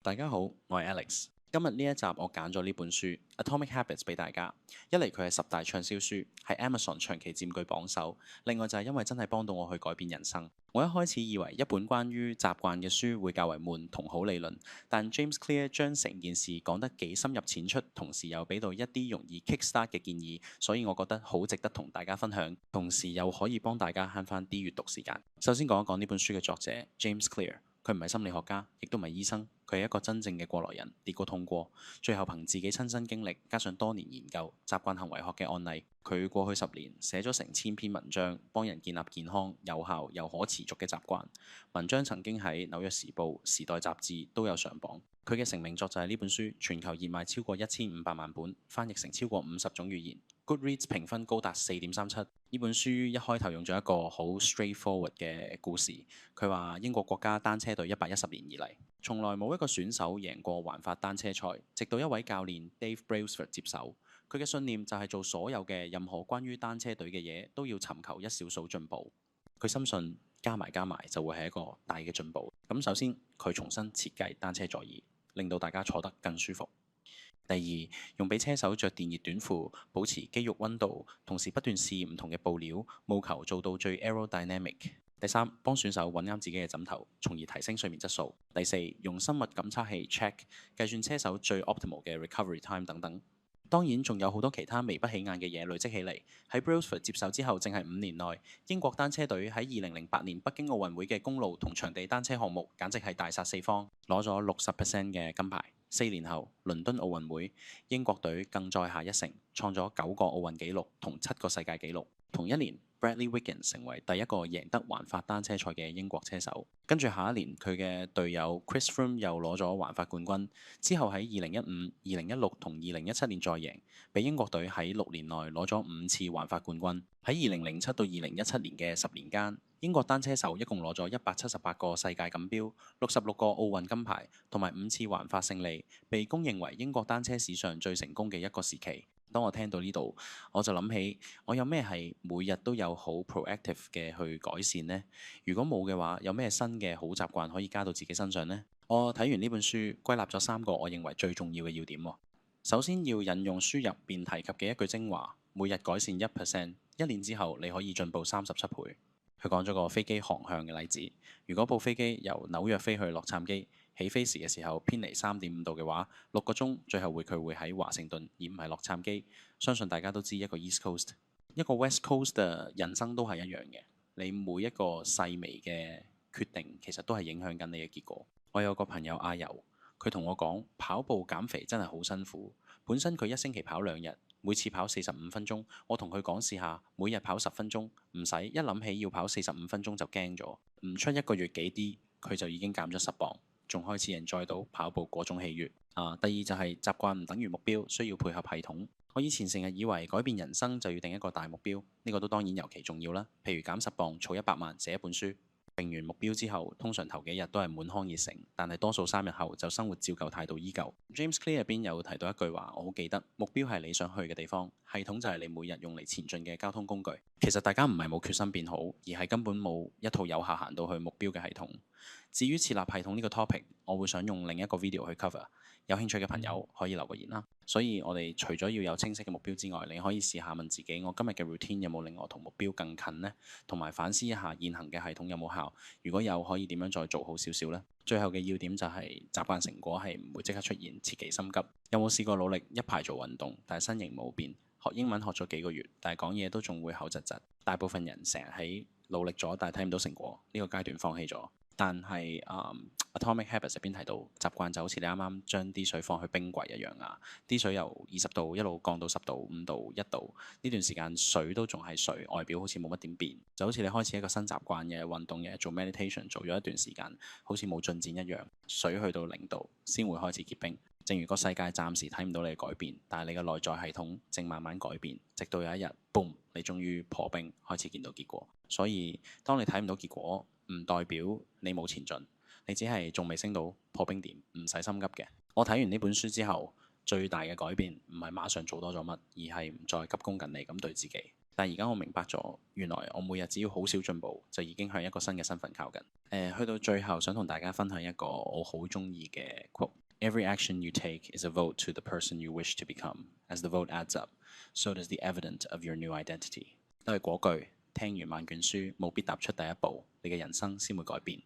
大家好，我係 Alex。今日呢一集我揀咗呢本書《Atomic Habits》俾大家。一嚟佢係10大暢銷書，係 Amazon 長期佔據榜首；另外就係因為真係幫到我去改變人生。我一開始以為一本關於習慣嘅書會較為悶同好理論，但 James Clear 將成件事講得幾深入淺出，同時又俾到一啲容易 kickstart 嘅建議，所以我覺得好值得同大家分享，同時又可以幫大家慳翻啲閱讀時間。首先講一講呢本書嘅作者 James Clear。佢唔係心理學家，亦都唔係醫生，佢係一個真正嘅過來人，跌過痛過，最後憑自己親身經歷，加上多年研究習慣行為學嘅案例，佢過去10年寫咗成1000篇文章，幫人建立健康、有效又可持續嘅習慣。文章曾經喺紐約時報、時代雜誌都有上榜。佢嘅成名作就係呢本書，全球熱賣超過1500萬本，翻譯成超過50種語言。Goodreads 評分高達4.37。呢本書一開頭用咗一個好 straightforward 嘅故事，佢話英國國家單車隊110年以嚟，從來冇一個選手贏過環法單車賽，直到一位教練 Dave Brailsford 接手。佢嘅信念就係做所有嘅任何關於單車隊嘅嘢，都要尋求一小數進步。佢深信加埋就會係一個大嘅進步。咁首先佢重新設計單車座椅，令到大家坐得更舒服。第二，用俾車手着電熱短褲，保持肌肉溫度，同時不斷試唔同嘅布料，務求做到最 aerodynamic。第三，幫選手揾啱自己嘅枕頭，從而提升睡眠質素。第四，用生物感測器 check 計算車手最 optimal 嘅 recovery time 等等。當然仲有好多其他眉不起眼嘅嘢累積起嚟。喺 Brailsford 接手之後，淨係5年內，英國單車隊喺2008年北京奧運會嘅公路同場地單車項目，簡直係大殺四方，攞咗60% 嘅金牌。4年後，倫敦奧運會，英國隊更再下一城，創咗9個奧運紀錄同7個世界紀錄。同一年，Bradley Wiggins 成為第一個贏得環法單車賽嘅英國車手。跟住下一年，佢嘅隊友 Chris Froome 又攞咗環法冠軍。之後喺2015、2016同2017年再贏，俾英國隊喺6年內攞咗5次環法冠軍。喺2007到2017年嘅10年間，英國單車手一共攞咗178個世界錦標、66個奧運金牌同埋5次環法勝利，被公認為英國單車史上最成功嘅一個時期。當我聽到呢度，我就諗起我有咩係每日都有好 proactive 嘅去改善呢？如果冇嘅話，有咩新嘅好習慣可以加到自己身上呢？我睇完呢本書，歸納咗3個我認為最重要嘅要點。首先要引用書入邊提及嘅一句精華：每日改善1%，一年之後你可以進步37倍。佢講咗個飛機航向嘅例子，如果部飛機由紐約飛去洛杉磯，起飛時嘅時候偏離3.5度嘅話，6個鐘最後佢會喺華盛頓而唔係洛杉磯。相信大家都知一個 East Coast，一個 West Coast 嘅人生都係一樣嘅。你每一個細微嘅決定，其實都係影響緊你嘅結果。我有個朋友阿游，佢同我講跑步減肥真係好辛苦。本身佢1星期跑2日，每次跑45分鐘。我同佢講試下，每日跑10分鐘，唔使一諗起要跑45分鐘就驚咗。唔出1個月幾啲，佢就已經減咗10磅。仲開始enjoy到跑步嗰種喜悅。第二就係習慣唔等於目標，需要配合系統。我以前成日以為改變人生就要定一個大目標，呢個都當然尤其重要啦。譬如減10磅、儲100萬、寫一本書。定完目標之後，通常頭幾日都係滿腔熱誠，但係多數3日後就生活照舊，態度依舊。James Clear 入邊有提到一句話，我好記得：目標係你想去嘅地方，系統就係你每日用嚟前進嘅交通工具。其實大家唔係冇決心變好，而係根本冇一套有效行到去目標嘅系統。至於設立系統呢個 topic，我會想用另一個 video 去 cover。有興趣嘅朋友可以留個言啦。所以我哋除咗要有清晰嘅目標之外，你可以試下問自己：我今日嘅 routine 有冇令我同目標更近呢？同埋反思一下現行嘅系統有冇效。如果有，可以點樣再做好少少呢？最後嘅要點就係習慣成果係唔會即刻出現，切忌心急。有冇試過努力一排做運動，但係身形冇變？學英文學咗幾個月，但係講嘢都仲會口窒窒。大部分人成日喺努力咗，但係睇唔到成果，呢個階段放棄咗。但係Atomic Habits 入邊提到習慣就好似你啱啱將啲水放去冰櫃一樣啊，啲水由20度一路降到10度、5度、1度，呢段時間水都仲係水，外表好似冇乜點變，就好似你開始一個新習慣嘅運動嘅做 meditation 做咗一段時間，好似冇進展一樣，水去到0度先會開始結冰。正如個世界暫時睇唔到你嘅改變，但係你嘅內在系統正慢慢改變，直到有一日 boom， 你終於破冰，開始見到結果。所以當你睇唔到結果，唔代表你冇前進，你只係仲未升到破冰點，唔使心急嘅。我睇完呢本書之後，最大嘅改變唔係馬上做多咗乜，而係唔再急功近利咁對自己。但而家我明白咗，原來我每日只要好少進步，就已經向一個新嘅身份靠近。去到最後想同大家分享一個我好中意嘅 quote， Every action you take is a vote to the person you wish to become. As the vote adds up, so does the evidence of your new identity. 都係嗰句，聽完萬卷書，務必踏出第一步，你嘅人生先會改變。